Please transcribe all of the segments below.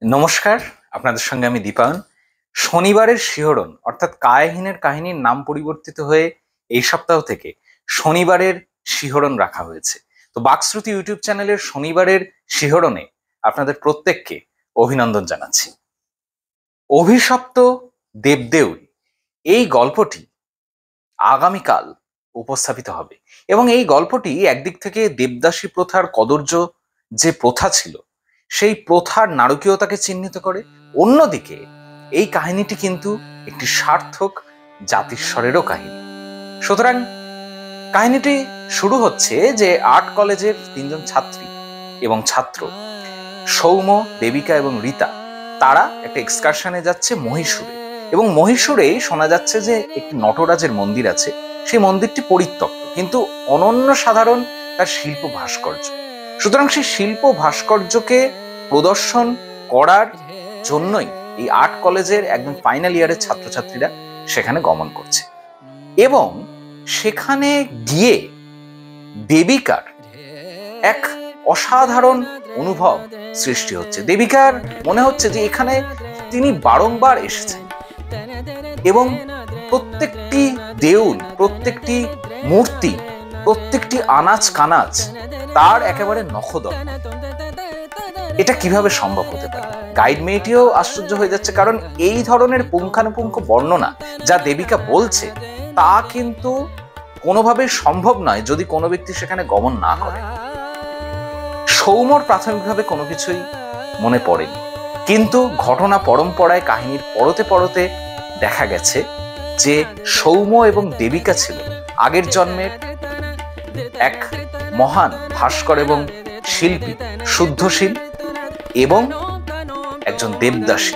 নমস্কার, আপনাদের সঙ্গে আমি দীপায়ন। শনিবারের শিহরণ অর্থাৎ কায়াহীনের কাহিনীর নাম পরিবর্তিত হয়ে এই সপ্তাহ থেকে শনিবারের শিহরণ রাখা হয়েছে। তো বাকশ্রুতি ইউটিউব চ্যানেলের শনিবারের শিহরণে আপনাদের প্রত্যেককে অভিনন্দন জানাচ্ছি। অভিশপ্ত দেবদেউল এই গল্পটি আগামীকাল উপস্থাপিত হবে এবং এই গল্পটি একদিক থেকে দেবদাসী প্রথার কদর্য যে প্রথা ছিল সেই প্রথার নারকীয়তাকে চিহ্নিত করে, অন্যদিকে এই কাহিনীটি কিন্তু একটি সার্থক জাতিস্বরেরও কাহিনী। সুতরাং কাহিনীটি শুরু হচ্ছে যে আর্ট কলেজের তিনজন ছাত্রী এবং ছাত্র সৌম্য, দেবিকা এবং রীতা তারা একটা এক্সকারশনে যাচ্ছে মহীশূরে, এবং মহীশূরেই শোনা যাচ্ছে যে একটি নটরাজের মন্দির আছে। সেই মন্দিরটি পরিত্যক্ত কিন্তু অনন্য সাধারণ তার শিল্প ভাস্কর্য। সুতরাং সেই শিল্প ভাস্কর্যকে প্রদর্শন করার জন্যই এই আর্ট কলেজের একদম ফাইনাল ইয়ারের ছাত্রছাত্রীরা সেখানে গমন করছে, এবং সেখানে গিয়ে দেবিকার এক অসাধারণ অনুভব সৃষ্টি হচ্ছে। দেবিকার মনে হচ্ছে যে এখানে তিনি বারংবার এসেছেন এবং প্রত্যেকটি দেউল, প্রত্যেকটি মূর্তি, প্রত্যেকটি আনাচ কানাচ তার একেবারে নখদল। এটা কিভাবে সম্ভব হতে পারে? গাইড মেয়েটিও আশ্চর্য হয়ে যাচ্ছে, কারণ এই ধরনের পুঙ্খানুপুঙ্খ বর্ণনা যা দেবিকা বলছে তা কিন্তু কোনোভাবে সম্ভব নয় যদি কোনো ব্যক্তি সেখানে গমন না করে। সৌম্যর প্রাথমিকভাবে কোনো কিছুই মনে পড়েনি, কিন্তু ঘটনা পরম্পরায় কাহিনীর পরতে পরতে দেখা গেছে যে সৌম্য এবং দেবিকা ছিল আগের জন্মের এক মহান ভাস্কর এবং শিল্পী, শুদ্ধশীল এবং একজন দেবদাসী,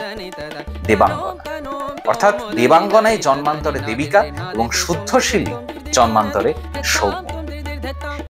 দেবাঙ্গনা। অর্থাৎ দেবাঙ্গনাই জন্মান্তরে দেবিকা এবং শুদ্ধশীলী জন্মান্তরে সৌম্য।